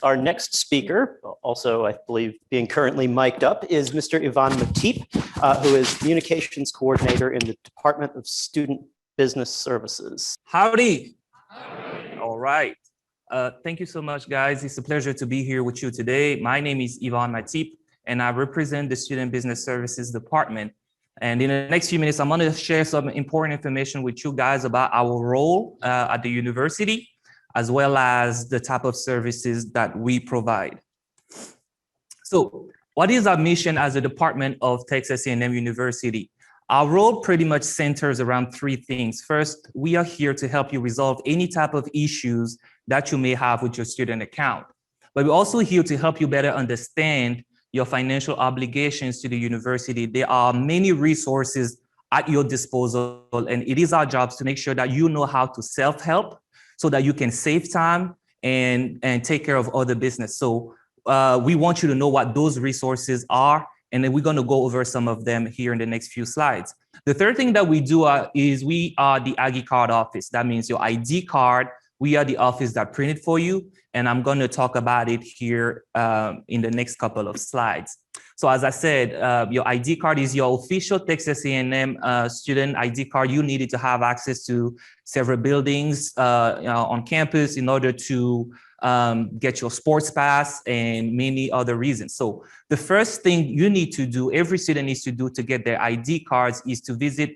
Our next speaker, also I believe being currently mic'd up, is Mr. Ivan Matip, who is Communications Coordinator in the Department of Student Business Services. Howdy. All right. Thank you so much, guys. It's a pleasure to be here with you today. My name is Ivan Matip, and I represent the Student Business Services Department. And in the next few minutes, I'm going to share some important information with you guys about our role at the university, as well as the type of services that we provide. So what is our mission as a department of Texas A&M University? Our role pretty much centers around three things. First, we are here to help you resolve any type of issues that you may have with your student account. But we're also here to help you better understand your financial obligations to the university. There are many resources at your disposal, and it is our jobs to make sure that you know how to self-help so that you can save time and take care of other business. So we want you to know what those resources are, and then we're going to go over some of them here in the next few slides. The third thing that we do is we are the Aggie card office. That means your ID card, we are the office that printed for you, and I'm going to talk about it here in the next couple of slides. So as I said, your ID card is your official Texas A&M student ID card. You needed to have access to several buildings on campus in order to get your sports pass and many other reasons. So the first thing you need to do, every student needs to do to get their ID cards, is to visit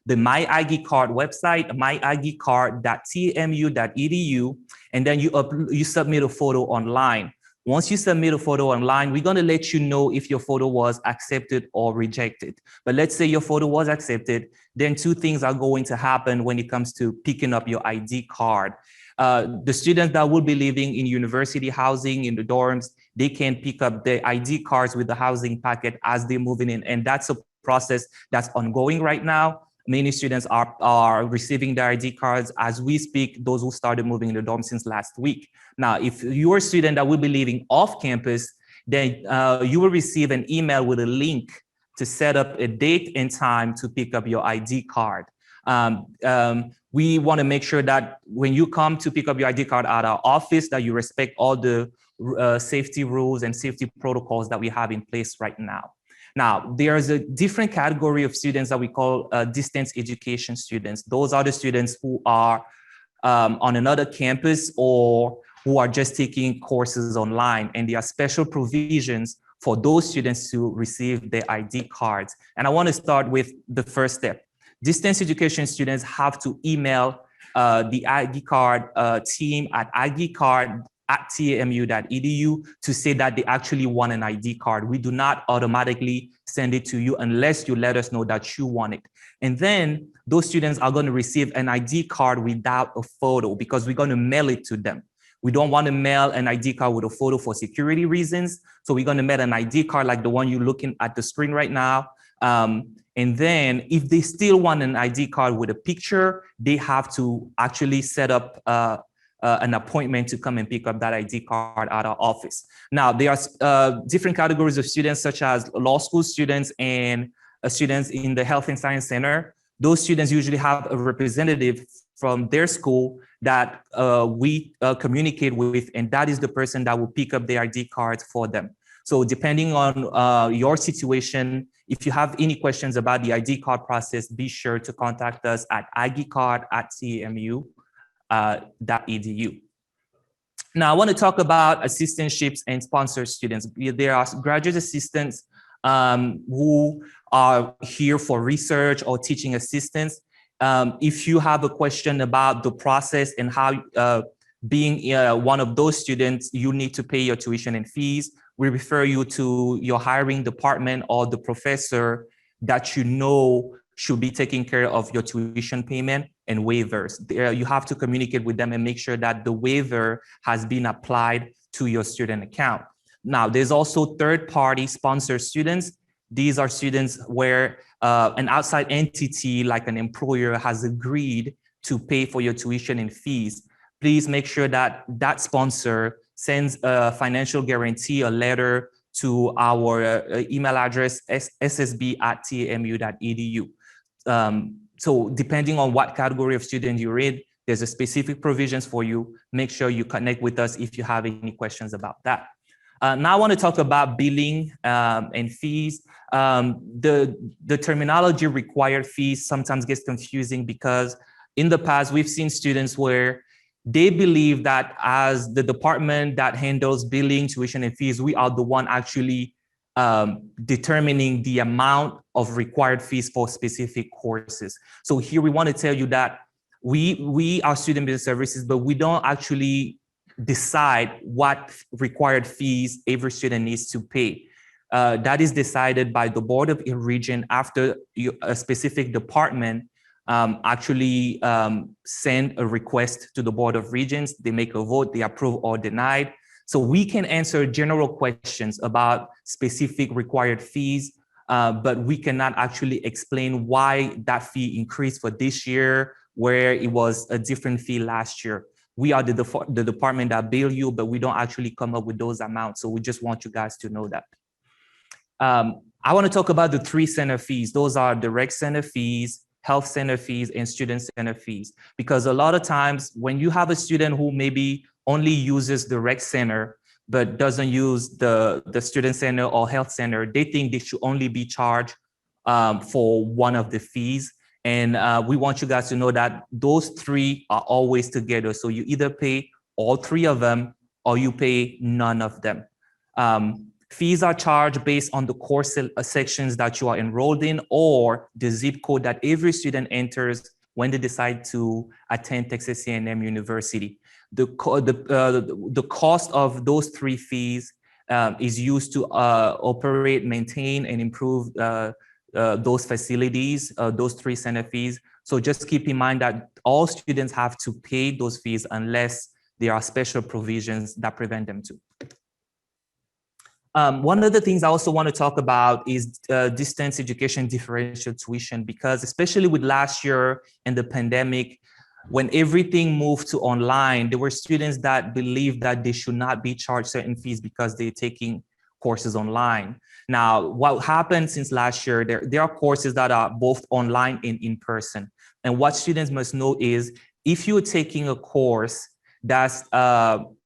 the My Aggie Card website, myaggicard.tmu.edu, and then you submit a photo online. Once you submit a photo online, we're going to let you know if your photo was accepted or rejected. But let's say your photo was accepted, then two things are going to happen when it comes to picking up your ID card. The students that will be living in university housing in the dorms, they can pick up their ID cards with the housing packet as they're moving in. And that's a process that's ongoing right now. Many students are receiving their ID cards as we speak, those who started moving in the dorm since last week. Now, if you're a student that will be living off campus, then you will receive an email with a link to set up a date and time to pick up your ID card. We want to make sure that when you come to pick up your ID card at our office, that you respect all the safety rules and safety protocols that we have in place right now. Now, there's a different category of students that we call distance education students. Those are the students who are on another campus or who are just taking courses online. And there are special provisions for those students to receive their ID cards. And I want to start with the first step. Distance education students have to email the Aggie Card team at aggiecard@tmu.edu to say that they actually want an ID card. We do not automatically send it to you unless you let us know that you want it. And then those students are going to receive an ID card without a photo because we're going to mail it to them. We don't want to mail an ID card with a photo for security reasons. So we're going to mail an ID card like the one you're looking at the screen right now. And then if they still want an ID card with a picture, they have to actually set up an appointment to come and pick up that ID card at our office. Now, there are different categories of students, such as law school students and students in the Health and Science Center. Those students usually have a representative from their school that we communicate with, and that is the person that will pick up the ID cards for them. So depending on your situation, if you have any questions about the ID card process, be sure to contact us at aggiecard@tmu.edu. Now, I want to talk about assistantships and sponsored students. There are graduate assistants who are here for research or teaching assistants. If you have a question about the process and how being one of those students, you need to pay your tuition and fees, we refer you to your hiring department or the professor that you know should be taking care of your tuition payment and waivers. You have to communicate with them and make sure that the waiver has been applied to your student account. Now, there's also third-party sponsored students. These are students where an outside entity like an employer has agreed to pay for your tuition and fees. Please make sure that that sponsor sends a financial guarantee, a letter to our email address, ssb@tmu.edu. So depending on what category of student you're in, There's a specific provisions for you. Make sure you connect with us if you have any questions about that. Now I want to talk about billing and fees. The terminology required fees sometimes gets confusing because in the past, we've seen students where they believe that as the department that handles billing, tuition, and fees, we are the one actually determining the amount of required fees for specific courses. So here we want to tell you that we are student business services, but we don't actually decide what required fees every student needs to pay. That is decided by the Board of Regents after a specific department actually send a request to the Board of Regents. They make a vote, they approve or denied. So we can answer general questions about specific required fees, but we cannot actually explain why that fee increased for this year, where it was a different fee last year. We are the department that bill you, but we don't actually come up with those amounts. So we just want you guys to know that. I want to talk about the 3 center fees. Those are direct center fees, health center fees, and student center fees. Because a lot of times when you have a student who maybe only uses the rec center, but doesn't use the student center or health center, they think they should only be charged for one of the fees. And we want you guys to know that those 3 are always together. So you either pay all 3 of them or you pay none of them. Fees are charged based on the course sections that you are enrolled in or the zip code that every student enters when they decide to attend Texas A&M University. The cost of those 3 fees is used to operate, maintain, and improve those facilities, those 3 center fees. So just keep in mind that all students have to pay those fees unless there are special provisions that prevent them to. One of the things I also want to talk about is distance education differential tuition, because especially with last year and the pandemic, when everything moved to online, there were students that believed that they should not be charged certain fees because they're taking courses online. Now, what happened since last year, there are courses that are both online and in person. And what students must know is if you're taking a course that's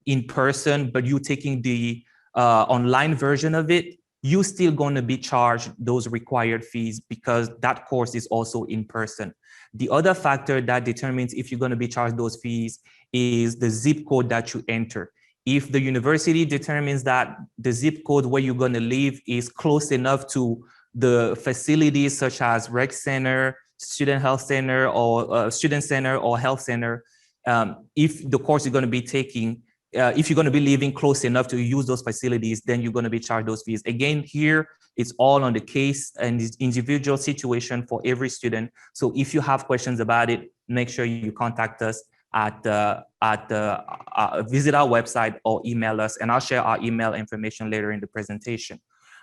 in person, but you're taking the online version of it, you're still going to be charged those required fees because that course is also in person. The other factor that determines if you're going to be charged those fees is the zip code that you enter. If the university determines that the zip code where you're going to live is close enough to the facilities such as rec center, student health center, or student center or health center, if the course you're going to be taking, if you're going to be living close enough to use those facilities, then you're going to be charged those fees. Again, here, it's all on the case and individual situation for every student. So if you have questions about it, make sure you contact us visit our website or email us, and I'll share our email information later in the presentation.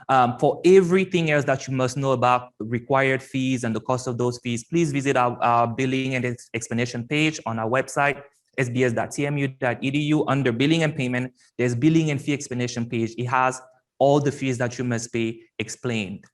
For everything else that you must know about required fees and the cost of those fees, please visit our billing and explanation page on our website, sbs.tmu.edu. Under billing and payment, there's billing and fee explanation page. It has all the fees that you must pay explained.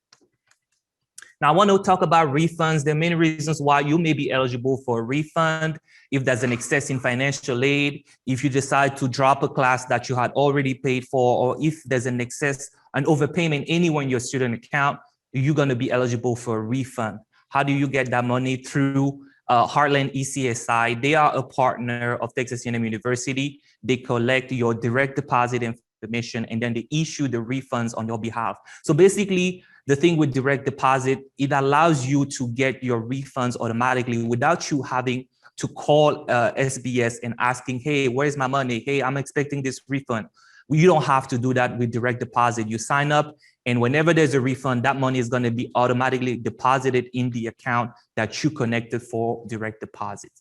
Now, I want to talk about refunds. There are many reasons why you may be eligible for a refund. If there's an excess in financial aid, if you decide to drop a class that you had already paid for, or if there's an excess, an overpayment anywhere in your student account, you're going to be eligible for a refund. How do you get that money? Through Heartland ECSI. They are a partner of Texas A&M University. They collect your direct deposit information and then they issue the refunds on your behalf. So basically, the thing with direct deposit, it allows you to get your refunds automatically without you having to call SBS and asking, hey, where's my money? Hey, I'm expecting this refund. You don't have to do that with direct deposit. You sign up, and whenever there's a refund, that money is going to be automatically deposited in the account that you connected for direct deposit.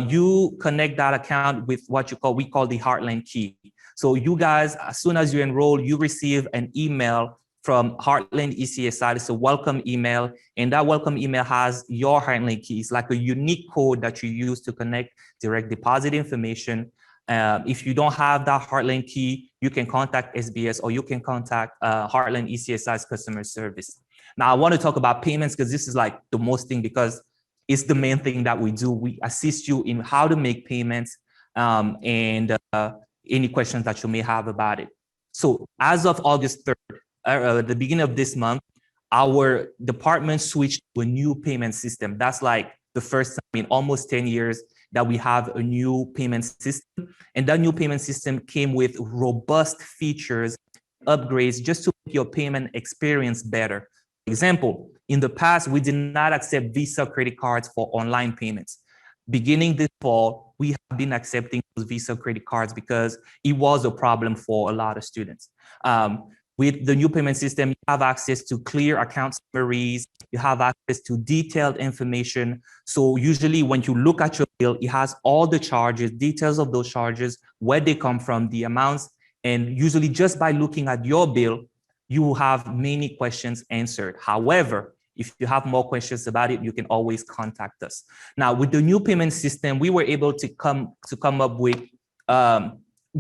You connect that account with what we call the Heartland key. So you guys, as soon as you enroll, you receive an email from Heartland ECSI. It's a welcome email, and that welcome email has your Heartland key. It's like a unique code that you use to connect direct deposit information. If you don't have that Heartland key, you can contact SBS or you can contact Heartland ECSI's customer service. Now, I want to talk about payments because this is like the most thing, because is the main thing that we do. We assist you in how to make payments and any questions that you may have about it. So as of August 3rd, the beginning of this month, our department switched to a new payment system. That's like the first time in almost 10 years that we have a new payment system. And that new payment system came with robust features, upgrades, just to make your payment experience better. For example, in the past, we did not accept Visa credit cards for online payments. Beginning this fall, we have been accepting those Visa credit cards because it was a problem for a lot of students. With the new payment system, you have access to clear account summaries, you have access to detailed information. So usually when you look at your bill, it has all the charges, details of those charges, where they come from, the amounts, and usually just by looking at your bill, you will have many questions answered. However, if you have more questions about it, you can always contact us. Now, with the new payment system, we were able to come up with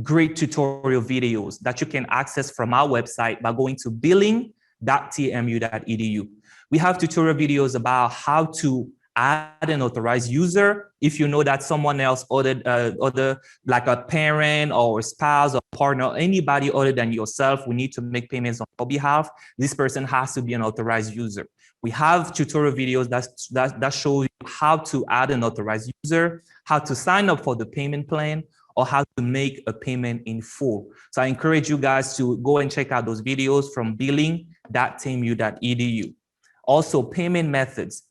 great tutorial videos that you can access from our website by going to billing.tmu.edu. We have tutorial videos about how to add an authorized user. If you know that someone else ordered, like a parent or a spouse or partner, anybody other than yourself, we need to make payments on your behalf. This person has to be an authorized user. We have tutorial videos that show you how to add an authorized user, how to sign up for the payment plan, or how to make a payment in full. So I encourage you guys to go and check out those videos from billing.tmu.edu. Also, payment methods.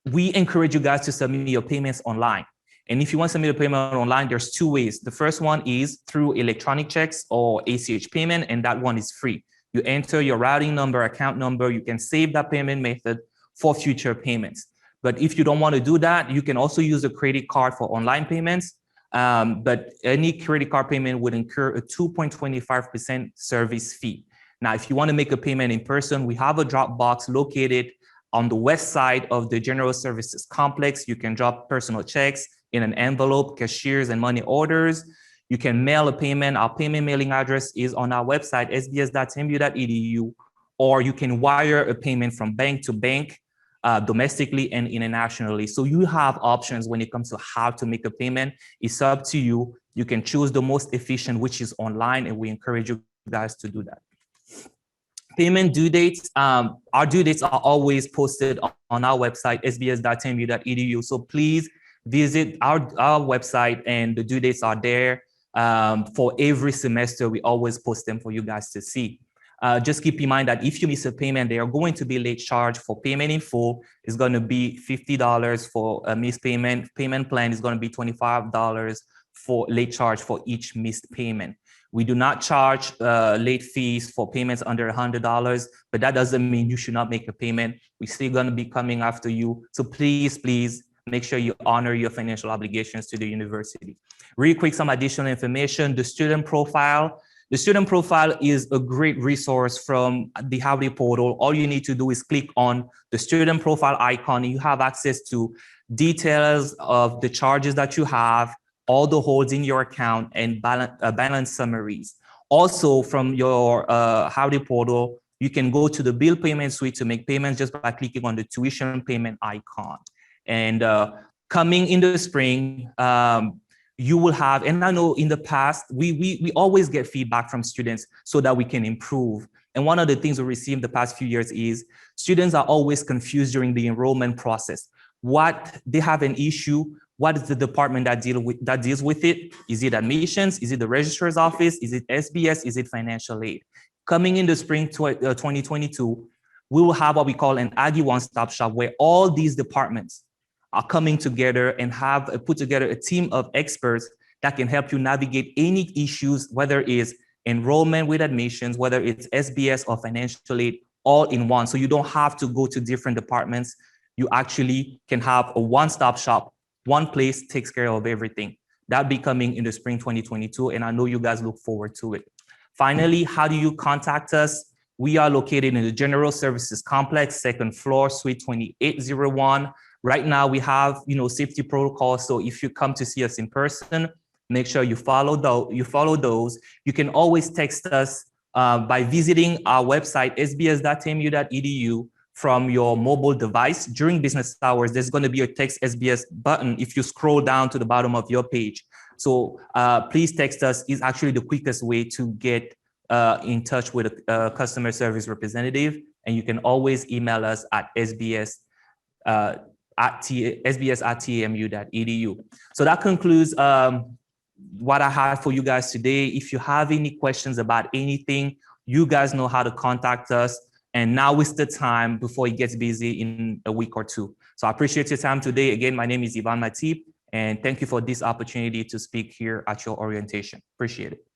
We encourage you guys to submit your payments online. And if you want to submit a payment online, there's two ways. The first one is through electronic checks or ACH payment, and that one is free. You enter your routing number, account number, you can save that payment method for future payments. But if you don't want to do that, you can also use a credit card for online payments. But any credit card payment would incur a 2.25% service fee. Now, if you want to make a payment in person, we have a drop box located on the west side of the General Services Complex. You can drop personal checks in an envelope, cashiers, and money orders. You can mail a payment. Our payment mailing address is on our website, sbs.tmu.edu, or you can wire a payment from bank to bank, domestically and internationally. So you have options when it comes to how to make a payment. It's up to you. You can choose the most efficient, which is online, and we encourage you guys to do that. Payment due dates. Our due dates are always posted on our website, sbs.tmu.edu. So please visit our website, and the due dates are there. For every semester, we always post them for you guys to see. Just keep in mind that if you miss a payment, they are going to be late charge for payment in full. It's going to be $50 for a missed payment. Payment plan is going to be $25 for late charge for each missed payment. We do not charge late fees for payments under $100, but that doesn't mean you should not make a payment. We're still going to be coming after you. So please, please make sure you honor your financial obligations to the university. Real quick, some additional information. The student profile. The student profile is a great resource from the Howdy portal. All you need to do is click on the student profile icon. You have access to details of the charges that you have, all the holds in your account, and balance summaries. Also, from your Howdy portal, you can go to the bill payment suite to make payments just by clicking on the tuition payment icon. And coming in the spring, you will have, and I know in the past, we always get feedback from students so that we can improve. And one of the things we received the past few years is students are always confused during the enrollment process. What they have an issue, what is the department that deals with it? Is it admissions? Is it the registrar's office? Is it SBS? Is it financial aid? Coming in the spring 2022, we will have what we call an Aggie one-stop shop, where all these departments are coming together and have put together a team of experts that can help you navigate any issues, whether it's enrollment with admissions, whether it's SBS or financial aid, all in one. So you don't have to go to different departments. You actually can have a one-stop shop. One place takes care of everything. That'll be coming in the spring 2022, and I know you guys look forward to it. Finally, how do you contact us? We are located in the General Services Complex, second floor, suite 2801. Right now, we have safety protocols. So if you come to see us in person, make sure you follow those. You can always text us by visiting our website, sbs.tmu.edu. from your mobile device during business hours, there's going to be a text SBS button if you scroll down to the bottom of your page. So please text us. It's actually the quickest way to get in touch with a customer service representative. And you can always email us at sbs@tamu.edu. So that concludes what I have for you guys today. If you have any questions about anything, you guys know how to contact us. And now is the time before it gets busy in a week or two. So I appreciate your time today. Again, my name is Ivan Matip, and thank you for this opportunity to speak here at your orientation. Appreciate it.